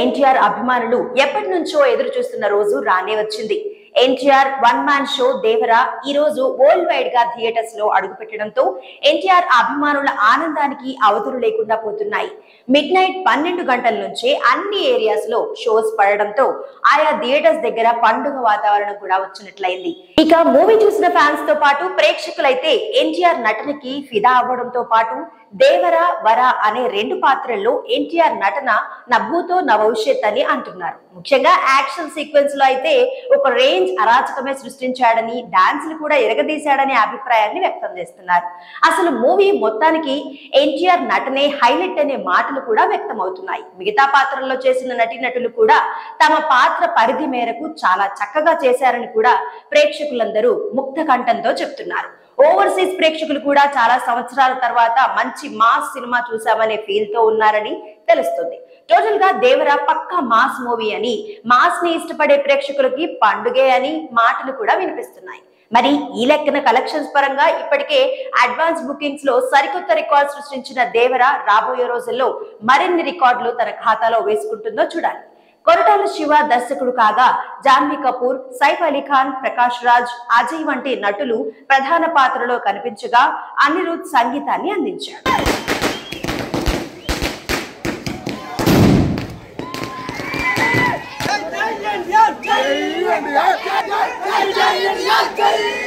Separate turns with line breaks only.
ఎన్టీఆర్ అభిమానులు ఎప్పటి నుంచో ఎదురు చూస్తున్న రోజు రానే వచ్చింది. NTR one man show Devara ఈ రోజు వరల్డ్ వైడ్ గా థియేటర్స్ లో అడుగుపెట్టడంతో ఎన్టీఆర్ అభిమానుల ఆనందానికి అవధులు లేకుండా పోతున్నాయి. మిడ్ నైట్ 12 గంటల నుంచే అన్ని ఏరియాస్ లో షోస్ పడడంతో ఆయా థియేటర్స్ దగ్గర పండుగ వాతావరణం కూడా వచ్చినట్లయింది. ఇక మూవీ చూసిన ఫ్యాన్స్ తో పాటు ప్రేక్షకులైతే ఎన్టీఆర్ నటనకి ఫిదా అవ్వడంతో పాటు దేవరా వరా అనే 2 పాత్రల్లో ఎన్టీఆర్ నటన నా భూతో నా భవిష్యత్ అని అంటున్నారు. ముఖ్యంగా యాక్షన్ సీక్వెన్స్ లో అయితే ఒక రేంజ్ అరాచకమే సృష్టించాడని, డాన్స్లు కూడా ఎరగదీశాడనే అభిప్రాయాన్ని వ్యక్తం చేస్తున్నారు. అసలు మూవీ మొత్తానికి ఎన్టీఆర్ నటనే హైలైట్ అనే మాటలు కూడా వ్యక్తం అవుతున్నాయి. మిగతా పాత్రల్లో చేసిన నటీనటులు కూడా తమ పాత్ర పరిధి మేరకు చాలా చక్కగా చేశారని కూడా ప్రేక్షకులందరూ ముక్త కంఠంతో చెప్తున్నారు. ఓవర్సీస్ ప్రేక్షకులు కూడా చాలా సంవత్సరాల తర్వాత మంచి మాస్ సినిమా చూసామనే ఫీల్ తో ఉన్నారని తెలుస్తుంది. టోటల్ గా దేవరా పక్కా మాస్ మూవీ అని, మాస్ ని ఇష్టపడే ప్రేక్షకులకి పండుగే అని మాటలు కూడా వినిపిస్తున్నాయి. మరి ఈ లెక్కన కలెక్షన్స్ పరంగా ఇప్పటికే అడ్వాన్స్ బుకింగ్స్ లో సరికొత్త రికార్డ్ సృష్టించిన దేవరా రాబోయే రోజుల్లో మరిన్ని రికార్డులు తన ఖాతాలో వేసుకుంటుందో చూడాలి. కొరటాల శివ దర్శకుడు కాగా జాన్వీ కపూర్, సైఫ్ అలీ ఖాన్, ప్రకాష్ రాజ్, అజయ్ వంటి నటులు ప్రధాన పాత్రలో కనిపించగా అనిరుద్ సంగీతాన్ని అందించాడు.
Jai